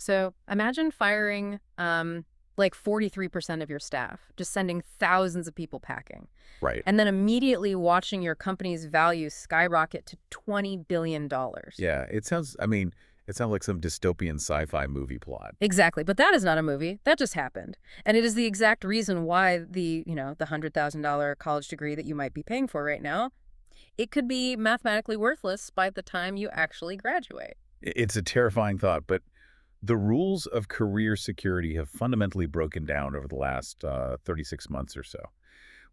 So imagine firing like 43% of your staff, just sending thousands of people packing, Right. and then immediately watching your company's value skyrocket to $20 billion. Yeah, it sounds like some dystopian sci-fi movie plot. Exactly, but that is not a movie. That just happened. And it is the exact reason why the $100,000 college degree that you might be paying for right now, it could be mathematically worthless by the time you actually graduate. It's a terrifying thought, but the rules of career security have fundamentally broken down over the last 36 months or so.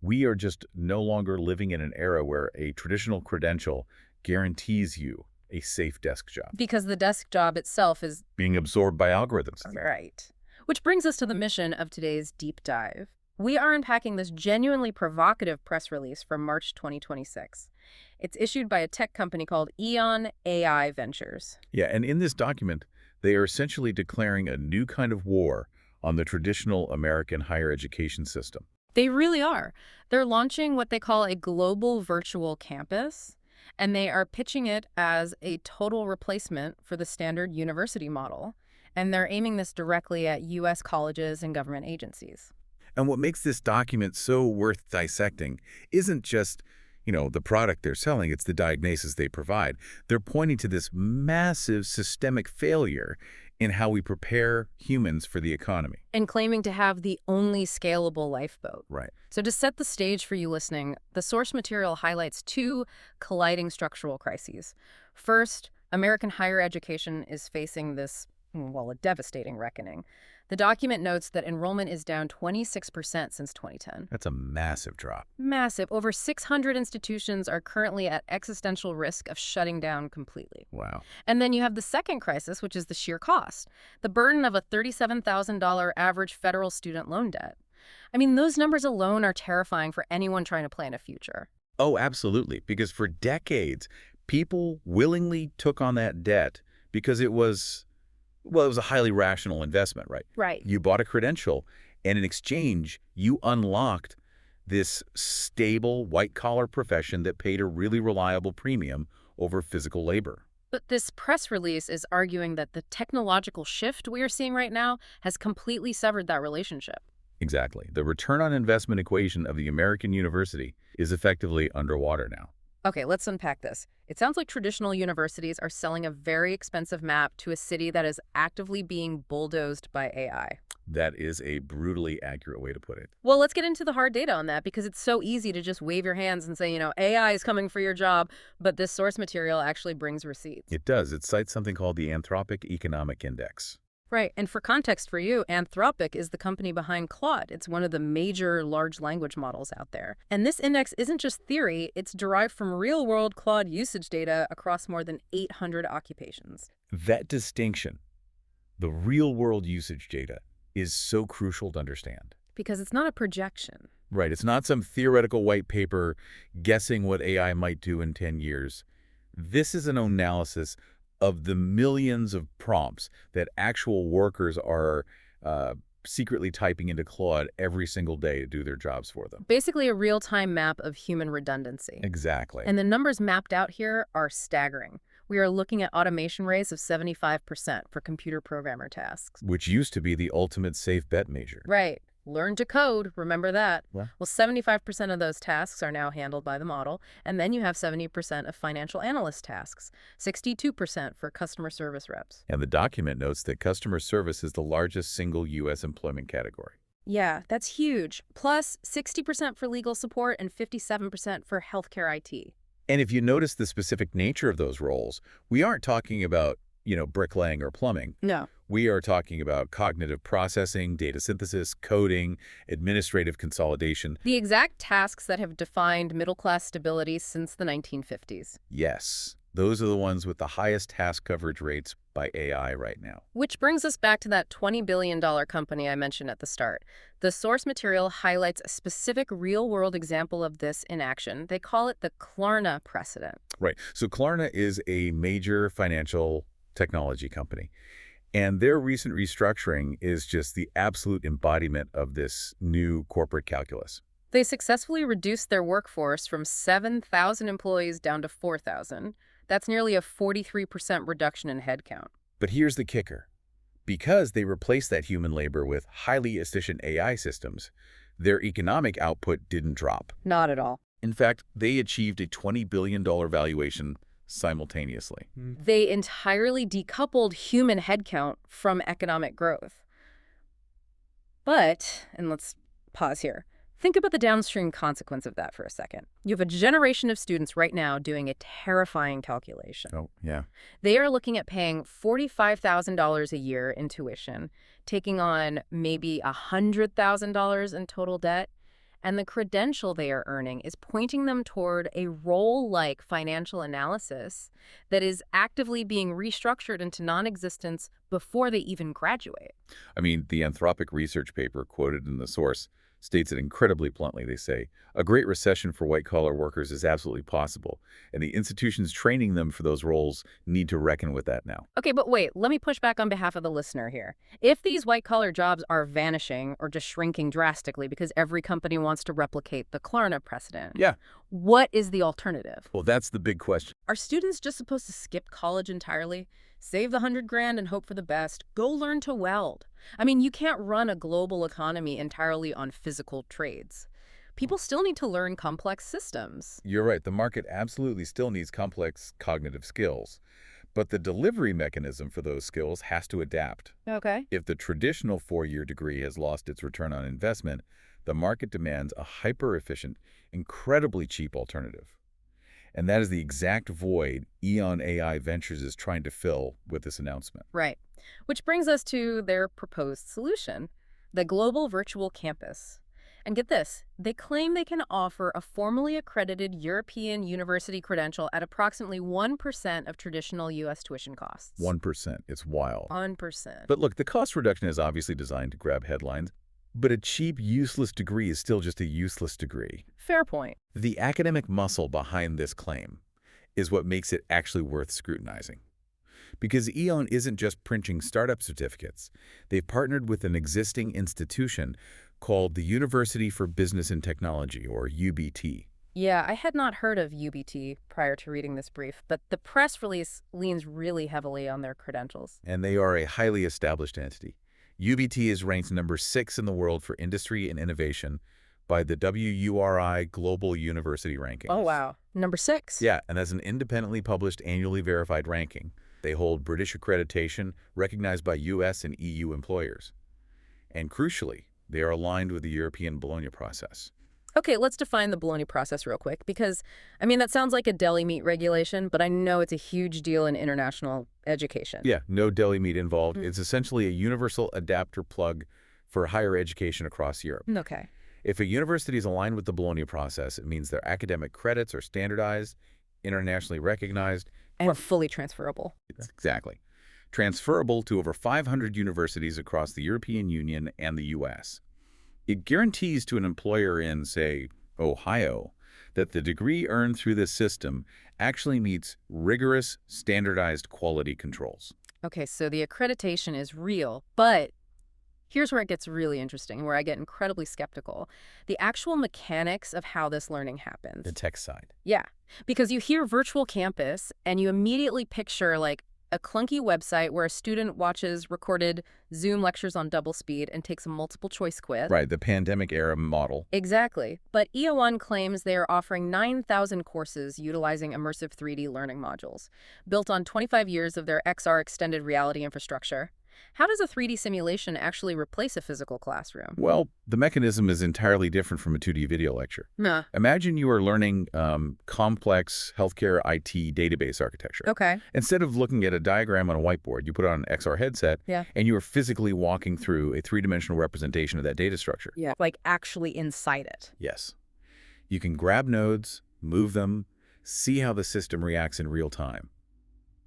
We are just no longer living in an era where a traditional credential guarantees you a safe desk job, Because the desk job itself is being absorbed by algorithms. right. Which brings us to the mission of today's deep dive. We are unpacking this genuinely provocative press release from March 2026. It's issued by a tech company called Eon AI Ventures. Yeah, and in this document, they are essentially declaring a new kind of war on the traditional American higher education system. They really are. They're launching what they call a global virtual campus, and they are pitching it as a total replacement for the standard university model. And they're aiming this directly at U.S. colleges and government agencies. And what makes this document so worth dissecting isn't just, the product they're selling, it's the diagnosis they provide. They're pointing to this massive systemic failure in how we prepare humans for the economy. And claiming to have the only scalable lifeboat. Right. So to set the stage for you listening, the source material highlights two colliding structural crises. First, American higher education is facing this, well, a devastating reckoning. The document notes that enrollment is down 26% since 2010. That's a massive drop. Massive. Over 600 institutions are currently at existential risk of shutting down completely. Wow. And then you have the second crisis, which is the sheer cost. The burden of a $37,000 average federal student loan debt. I mean, those numbers alone are terrifying for anyone trying to plan a future. Oh, absolutely. Because for decades, people willingly took on that debt because it was a highly rational investment, right? Right. You bought a credential, and in exchange, you unlocked this stable, white-collar profession that paid a really reliable premium over physical labor. But this press release is arguing that the technological shift we are seeing right now has completely severed that relationship. Exactly. The return on investment equation of the American university is effectively underwater now. Okay, let's unpack this. It sounds like traditional universities are selling a very expensive map to a city that is actively being bulldozed by AI. That is a brutally accurate way to put it. Well, let's get into the hard data on that because it's so easy to just wave your hands and say, AI is coming for your job, but this source material actually brings receipts. It does. It cites something called the Anthropic Economic Index. Right. And for context for you, Anthropic is the company behind Claude. It's one of the major large language models out there. And this index isn't just theory, it's derived from real-world Claude usage data across more than 800 occupations. That distinction, the real-world usage data, is so crucial to understand. Because it's not a projection. Right. It's not some theoretical white paper guessing what AI might do in 10 years. This is an analysis of the millions of prompts that actual workers are secretly typing into Claude every single day to do their jobs for them. Basically a real-time map of human redundancy. Exactly. And the numbers mapped out here are staggering. We are looking at automation rates of 75% for computer programmer tasks. Which used to be the ultimate safe bet measure. Right. Learn to code, remember that. Well, 75% of those tasks are now handled by the model, and then you have 70% of financial analyst tasks, 62% for customer service reps. and the document notes that customer service is the largest single U.S. employment category. Yeah, that's huge. Plus 60% for legal support and 57% for healthcare IT. And if you notice the specific nature of those roles, we aren't talking about, bricklaying or plumbing. No. We are talking about cognitive processing, data synthesis, coding, administrative consolidation. The exact tasks that have defined middle-class stability since the 1950s. Yes, those are the ones with the highest task coverage rates by AI right now. Which brings us back to that $20 billion company I mentioned at the start. The source material highlights a specific real-world example of this in action. They call it the Klarna precedent. Right. So Klarna is a major financial technology company. And their recent restructuring is just the absolute embodiment of this new corporate calculus. They successfully reduced their workforce from 7,000 employees down to 4,000. That's nearly a 43% reduction in headcount. But here's the kicker. Because they replaced that human labor with highly efficient AI systems, their economic output didn't drop. Not at all. In fact, they achieved a $20 billion valuation simultaneously. They entirely decoupled human headcount from economic growth. But, and let's pause here, think about the downstream consequence of that for a second. You have a generation of students right now doing a terrifying calculation. Oh, yeah. They are looking at paying $45,000 a year in tuition, taking on maybe $100,000 in total debt, and the credential they are earning is pointing them toward a role-like financial analysis that is actively being restructured into non-existence before they even graduate. I mean, the Anthropic research paper quoted in the source states it incredibly bluntly. They say, a great recession for white-collar workers is absolutely possible, and the institutions training them for those roles need to reckon with that now. Okay, but wait, let me push back on behalf of the listener here. If these white-collar jobs are vanishing or just shrinking drastically because every company wants to replicate the Klarna precedent, Yeah. what is the alternative? Well, that's the big question. Are students just supposed to skip college entirely, save the $100,000 and hope for the best, go learn to weld? I mean, you can't run a global economy entirely on physical trades. People still need to learn complex systems. You're right. The market absolutely still needs complex cognitive skills, but the delivery mechanism for those skills has to adapt. Okay. If the traditional four-year degree has lost its return on investment, the market demands a hyper-efficient, incredibly cheap alternative. And that is the exact void Eon AI Ventures is trying to fill with this announcement. Right. Which brings us to their proposed solution, the Global Virtual Campus. And get this, they claim they can offer a formally accredited European university credential at approximately 1% of traditional U.S. tuition costs. 1%. It's wild. 1%. But look, the cost reduction is obviously designed to grab headlines, but a cheap, useless degree is still just a useless degree. Fair point. The academic muscle behind this claim is what makes it actually worth scrutinizing. Because Eon isn't just printing startup certificates. They've partnered with an existing institution called the University for Business and Technology, or UBT. Yeah, I had not heard of UBT prior to reading this brief, but the press release leans really heavily on their credentials. And they are a highly established entity. UBT is ranked number 6 in the world for industry and innovation by the WURI Global University Rankings. Oh, wow. Number 6? Yeah, and that's an independently published, annually verified ranking. They hold British accreditation recognized by U.S. and EU employers. And crucially, they are aligned with the European Bologna process. Okay, let's define the Bologna process real quick, because, I mean, that sounds like a deli meat regulation, but I know it's a huge deal in international education. Yeah, no deli meat involved. It's essentially a universal adapter plug for higher education across Europe. Okay. If a university is aligned with the Bologna process, it means their academic credits are standardized, internationally recognized, And fully transferable. exactly, transferable to over 500 universities across the European Union and the U.S. It guarantees to an employer in, say, Ohio, that the degree earned through this system actually meets rigorous, standardized quality controls. Okay, so the accreditation is real, but here's where it gets really interesting, where I get incredibly skeptical. The actual mechanics of how this learning happens. The tech side. Yeah, because you hear virtual campus and you immediately picture like a clunky website where a student watches recorded Zoom lectures on double speed and takes a multiple choice quiz. Right, the pandemic era model. Exactly. But EO1 claims they are offering 9,000 courses utilizing immersive 3D learning modules, built on 25 years of their XR extended reality infrastructure. How does a 3D simulation actually replace a physical classroom? Well, the mechanism is entirely different from a 2D video lecture. Nah. Imagine you are learning complex healthcare IT database architecture. Okay. Instead of looking at a diagram on a whiteboard, you put on an XR headset, Yeah. and you are physically walking through a three-dimensional representation of that data structure. Yeah. Like actually inside it. Yes. You can grab nodes, move them, see how the system reacts in real time.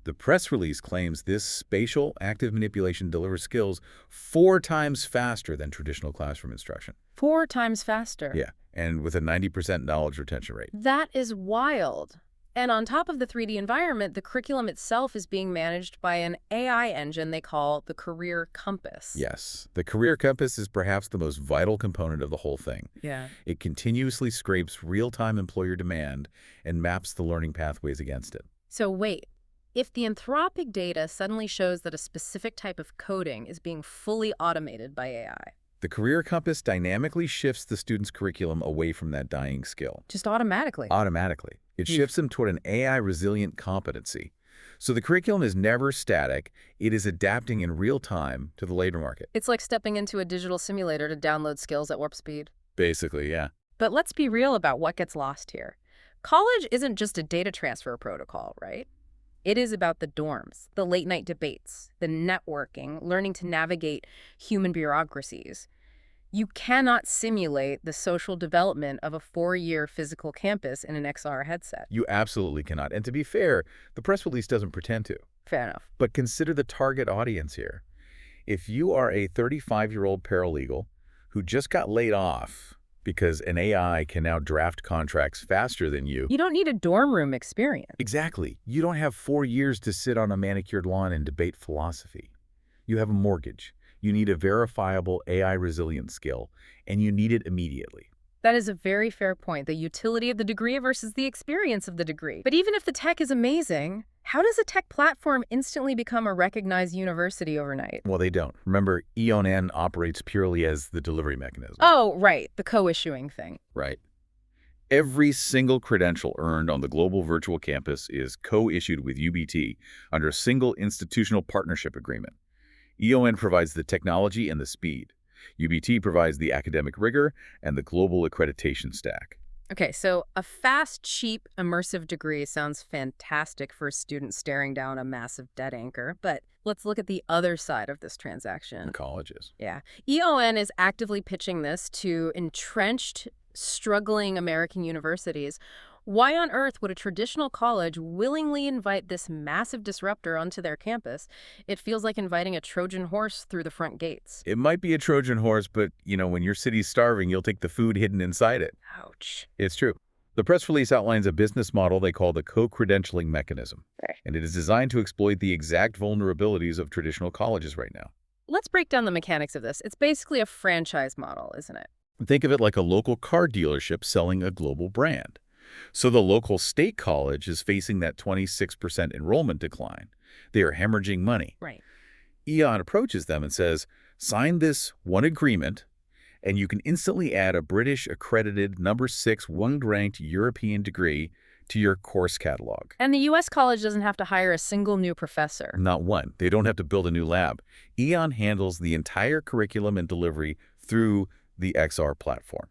The press release claims this spatial active manipulation delivers skills 4 times faster than traditional classroom instruction. 4 times faster. Yeah, and with a 90% knowledge retention rate. That is wild. And on top of the 3D environment, the curriculum itself is being managed by an AI engine they call the Career Compass. Yes, the Career Compass is perhaps the most vital component of the whole thing. Yeah. It continuously scrapes real-time employer demand and maps the learning pathways against it. So wait, If the Anthropic data suddenly shows that a specific type of coding is being fully automated by AI, The career compass dynamically shifts the student's curriculum away from that dying skill. just automatically. Automatically. It Oof. shifts them toward an AI-resilient competency. So the curriculum is never static. It is adapting in real time to the labor market. It's like stepping into a digital simulator to download skills at warp speed. Basically, yeah. But let's be real about what gets lost here. College isn't just a data transfer protocol, right? It is about the dorms, the late-night debates, the networking, learning to navigate human bureaucracies. You cannot simulate the social development of a 4-year physical campus in an XR headset. You absolutely cannot. And to be fair, the press release doesn't pretend to. Fair enough. But consider the target audience here. If you are a 35-year-old paralegal who just got laid off because an AI can now draft contracts faster than you. You don't need a dorm room experience. Exactly. You don't have 4 years to sit on a manicured lawn and debate philosophy. You have a mortgage. You need a verifiable AI-resilient skill, and you need it immediately. That is a very fair point, the utility of the degree versus the experience of the degree. But even if the tech is amazing, how does a tech platform instantly become a recognized university overnight? Well, they don't. Remember, EON operates purely as the delivery mechanism. Oh, right, the co-issuing thing. Right. Every single credential earned on the global virtual campus is co-issued with UBT under a single institutional partnership agreement. EON provides the technology and the speed. UBT provides the academic rigor and the global accreditation stack. Okay, so a fast, cheap, immersive degree sounds fantastic for a student staring down a massive debt anchor, but let's look at the other side of this transaction. Colleges. Yeah. EON is actively pitching this to entrenched, struggling American universities. Why on earth would a traditional college willingly invite this massive disruptor onto their campus? It feels like inviting a Trojan horse through the front gates. It might be a Trojan horse, but, when your city's starving, you'll take the food hidden inside it. Ouch. It's true. The press release outlines a business model they call the co-credentialing mechanism, and it is designed to exploit the exact vulnerabilities of traditional colleges right now. Let's break down the mechanics of this. It's basically a franchise model, isn't it? Think of it like a local car dealership selling a global brand. So the local state college is facing that 26% enrollment decline. They are hemorrhaging money. Right. EON approaches them and says, sign this one agreement, and you can instantly add a British-accredited number 6 one-ranked European degree to your course catalog. And the U.S. college doesn't have to hire a single new professor. Not one. They don't have to build a new lab. EON handles the entire curriculum and delivery through the XR platform.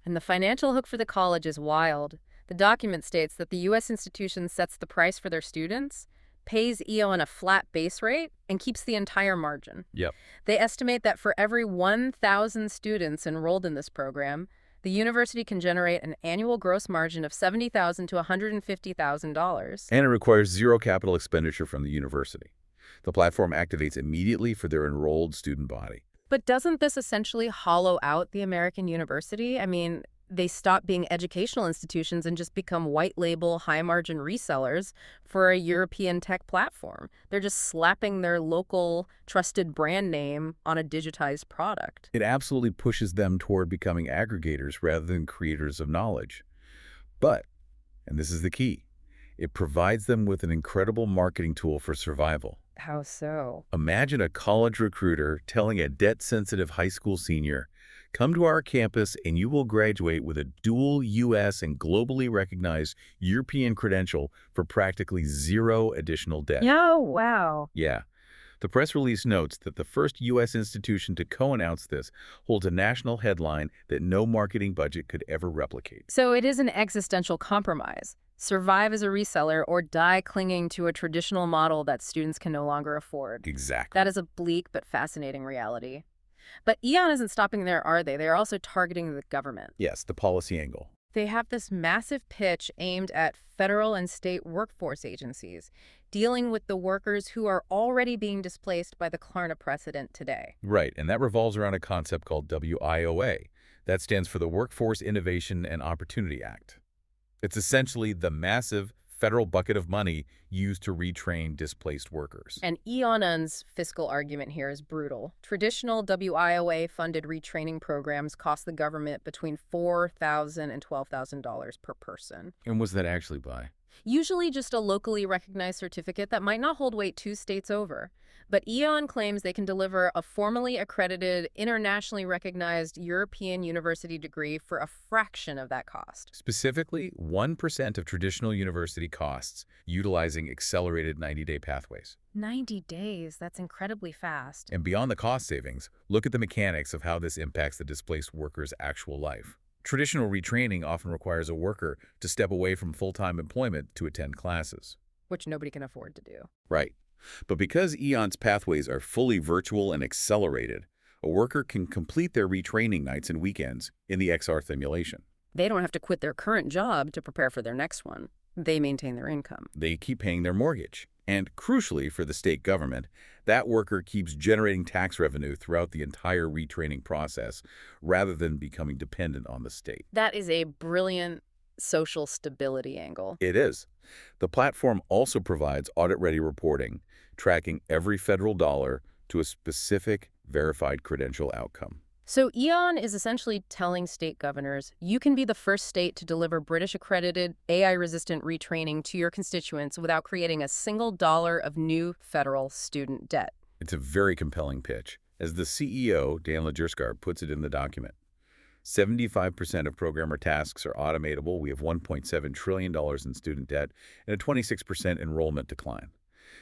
And the financial hook for the college is wild. The document states that the U.S. institution sets the price for their students, pays EON a flat base rate, and keeps the entire margin. Yep. They estimate that for every 1,000 students enrolled in this program, the university can generate an annual gross margin of $70,000 to $150,000. And it requires zero capital expenditure from the university. The platform activates immediately for their enrolled student body. But doesn't this essentially hollow out the American university? I mean, they stop being educational institutions and just become white-label, high-margin resellers for a European tech platform. They're just slapping their local, trusted brand name on a digitized product. It absolutely pushes them toward becoming aggregators rather than creators of knowledge. But, and this is the key, it provides them with an incredible marketing tool for survival. How so? Imagine a college recruiter telling a debt-sensitive high school senior, come to our campus and you will graduate with a dual U.S. and globally recognized European credential for practically zero additional debt. Oh, wow. Yeah. The press release notes that the first U.S. institution to co-announce this holds a national headline that no marketing budget could ever replicate. So it is an existential compromise. Survive as a reseller or die clinging to a traditional model that students can no longer afford. Exactly. That is a bleak but fascinating reality. But EON isn't stopping there, are they? They are also targeting the government. Yes, the policy angle. They have this massive pitch aimed at federal and state workforce agencies, dealing with the workers who are already being displaced by the Klarna precedent today. Right, and that revolves around a concept called WIOA. That stands for the Workforce Innovation and Opportunity Act. It's essentially the massive federal bucket of money used to retrain displaced workers. And EON's fiscal argument here is brutal. Traditional WIOA-funded retraining programs cost the government between $4,000 and $12,000 per person. And what's that actually by? Usually just a locally recognized certificate that might not hold weight 2 states over. But Eon claims they can deliver a formally accredited, internationally recognized European university degree for a fraction of that cost. Specifically, 1% of traditional university costs utilizing accelerated 90-day pathways. 90 days, that's incredibly fast. And beyond the cost savings, look at the mechanics of how this impacts the displaced worker's actual life. Traditional retraining often requires a worker to step away from full-time employment to attend classes. Which nobody can afford to do. Right. But because Eon's pathways are fully virtual and accelerated, a worker can complete their retraining nights and weekends in the XR simulation. They don't have to quit their current job to prepare for their next one. They maintain their income. They keep paying their mortgage. And crucially for the state government, that worker keeps generating tax revenue throughout the entire retraining process rather than becoming dependent on the state. That is a brilliant social stability angle. It is. The platform also provides audit-ready reporting, tracking every federal dollar to a specific verified credential outcome. So Eon is essentially telling state governors, you can be the first state to deliver British-accredited, AI-resistant retraining to your constituents without creating a single dollar of new federal student debt. It's a very compelling pitch. As the CEO, Dan Lajerskar, puts it in the document, 75% of programmer tasks are automatable. We have $1.7 trillion in student debt and a 26% enrollment decline.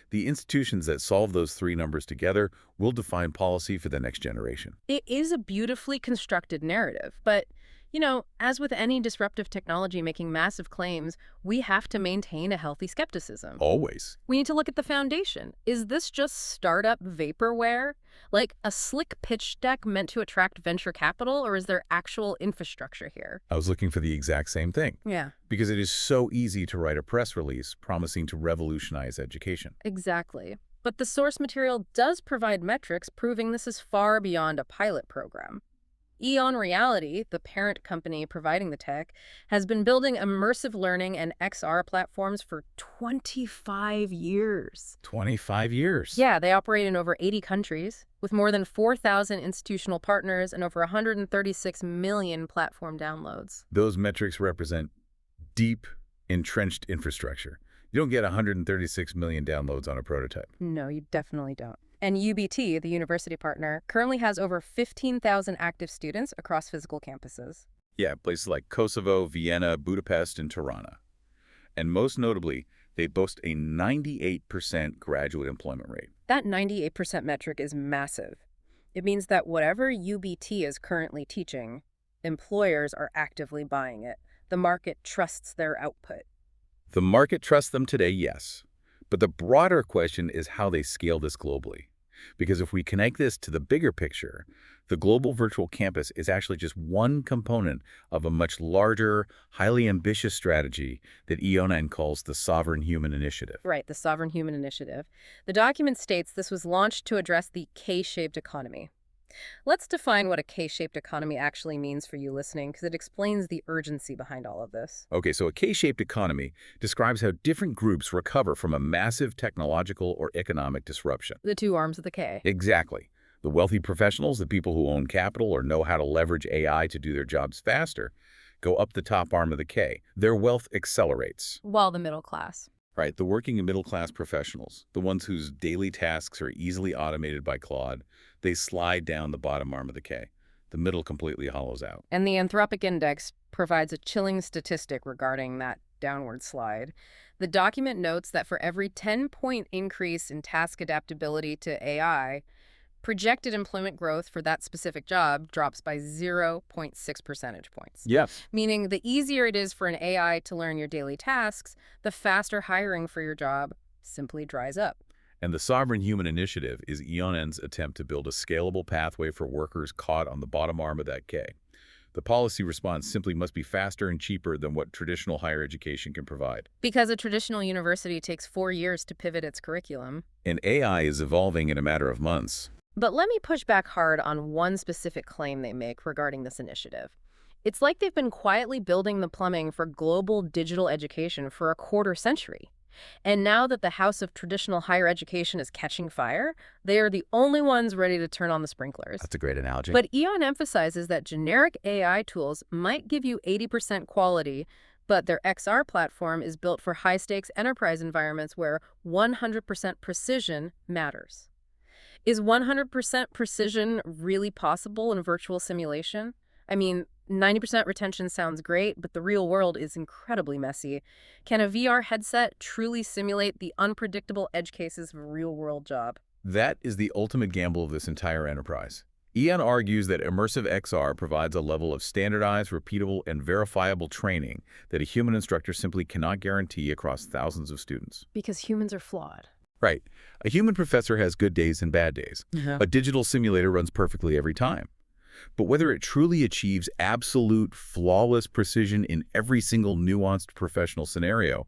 The institutions that solve those three numbers together will define policy for the next generation. It is a beautifully constructed narrative, but, as with any disruptive technology making massive claims, we have to maintain a healthy skepticism. Always. We need to look at the foundation. Is this just startup vaporware? Like a slick pitch deck meant to attract venture capital, or is there actual infrastructure here? I was looking for the exact same thing. Yeah. Because it is so easy to write a press release promising to revolutionize education. Exactly. But the source material does provide metrics proving this is far beyond a pilot program. Eon Reality, the parent company providing the tech, has been building immersive learning and XR platforms for 25 years. 25 years? Yeah, they operate in over 80 countries, with more than 4,000 institutional partners and over 136 million platform downloads. Those metrics represent deep, entrenched infrastructure. You don't get 136 million downloads on a prototype. No, you definitely don't. And UBT, the university partner, currently has over 15,000 active students across physical campuses. Yeah, places like Kosovo, Vienna, Budapest, and Tirana. And most notably, they boast a 98% graduate employment rate. That 98% metric is massive. It means that whatever UBT is currently teaching, employers are actively buying it. The market trusts their output. The market trusts them today, yes. But the broader question is how they scale this globally. Because if we connect this to the bigger picture, the global virtual campus is actually just one component of a much larger, highly ambitious strategy that EON calls the Sovereign Human Initiative. Right, the Sovereign Human Initiative. The document states this was launched to address the K-shaped economy. Let's define what a K-shaped economy actually means for you listening, because it explains the urgency behind all of this. Okay, so a K-shaped economy describes how different groups recover from a massive technological or economic disruption. The two arms of the K. Exactly. The wealthy professionals, the people who own capital or know how to leverage AI to do their jobs faster, go up the top arm of the K. Their wealth accelerates. While the middle class. Right, the working and middle-class professionals, the ones whose daily tasks are easily automated by Claude, they slide down the bottom arm of the K. The middle completely hollows out. And the Anthropic Index provides a chilling statistic regarding that downward slide. The document notes that for every 10-point increase in task adaptability to AI, projected employment growth for that specific job drops by 0.6 percentage points. Yes. Meaning the easier it is for an AI to learn your daily tasks, the faster hiring for your job simply dries up. And the Sovereign Human Initiative is EON's attempt to build a scalable pathway for workers caught on the bottom arm of that K. The policy response simply must be faster and cheaper than what traditional higher education can provide. Because a traditional university takes 4 years to pivot its curriculum. And AI is evolving in a matter of months. But let me push back hard on one specific claim they make regarding this initiative. It's like they've been quietly building the plumbing for global digital education for a quarter century. And now that the house of traditional higher education is catching fire, they are the only ones ready to turn on the sprinklers. That's a great analogy. But EON emphasizes that generic AI tools might give you 80% quality, But their XR platform is built for high-stakes enterprise environments where 100% precision matters. Is 100% precision really possible in a virtual simulation? I mean, 90% retention sounds great, but the real world is incredibly messy. Can a VR headset truly simulate the unpredictable edge cases of a real-world job? That is the ultimate gamble of this entire enterprise. Ian argues that immersive XR provides a level of standardized, repeatable, and verifiable training that a human instructor simply cannot guarantee across thousands of students. Because humans are flawed. Right. A human professor has good days and bad days. Yeah. A digital simulator runs perfectly every time. But whether it truly achieves absolute, flawless precision in every single nuanced professional scenario,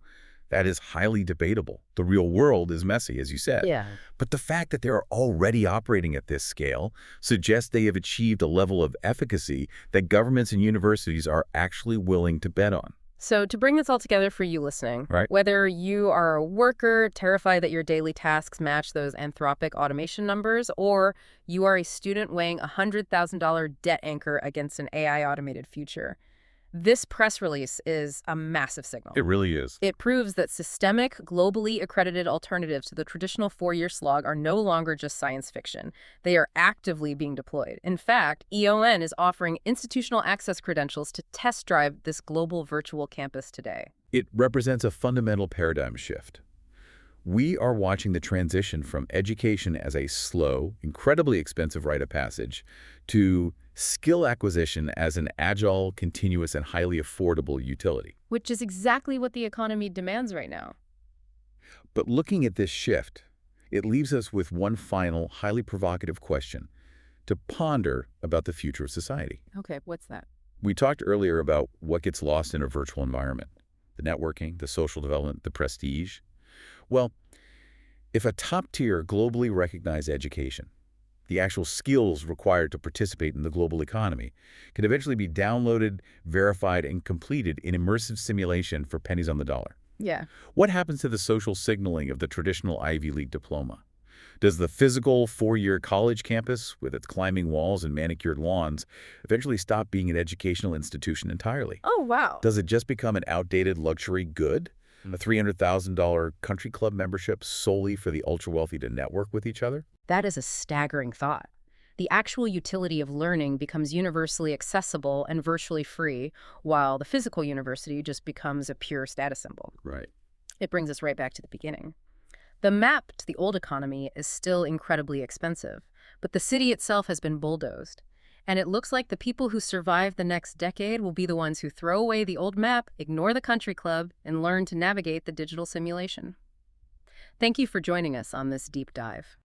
that is highly debatable. The real world is messy, as you said. Yeah. But the fact that they're already operating at this scale suggests they have achieved a level of efficacy that governments and universities are actually willing to bet on. So to bring this all together for you listening, Right. whether you are a worker terrified that your daily tasks match those anthropic automation numbers, or you are a student weighing a $100,000 debt anchor against an AI automated future, this press release is a massive signal. It really is. It proves that systemic, globally accredited alternatives to the traditional four-year slog are no longer just science fiction. They are actively being deployed. In fact, EON is offering institutional access credentials to test drive this global virtual campus today. It represents a fundamental paradigm shift. We are watching the transition from education as a slow, incredibly expensive rite of passage to skill acquisition as an agile, continuous, and highly affordable utility. Which is exactly what the economy demands right now. But looking at this shift, it leaves us with one final, highly provocative question to ponder about the future of society. Okay, what's that? We talked earlier about what gets lost in a virtual environment, the networking, the social development, the prestige. Well, if a top-tier, globally recognized education, the actual skills required to participate in the global economy, can eventually be downloaded, verified, and completed in immersive simulation for pennies on the dollar. Yeah. What happens to the social signaling of the traditional Ivy League diploma? Does the physical four-year college campus, with its climbing walls and manicured lawns, eventually stop being an educational institution entirely? Oh, wow. Does it just become an outdated luxury good? A $300,000 country club membership solely for the ultra-wealthy to network with each other? That is a staggering thought. The actual utility of learning becomes universally accessible and virtually free, while the physical university just becomes a pure status symbol. Right. It brings us right back to the beginning. The map to the old economy is still incredibly expensive, but the city itself has been bulldozed. And it looks like the people who survive the next decade will be the ones who throw away the old map, ignore the country club, and learn to navigate the digital simulation. Thank you for joining us on this deep dive.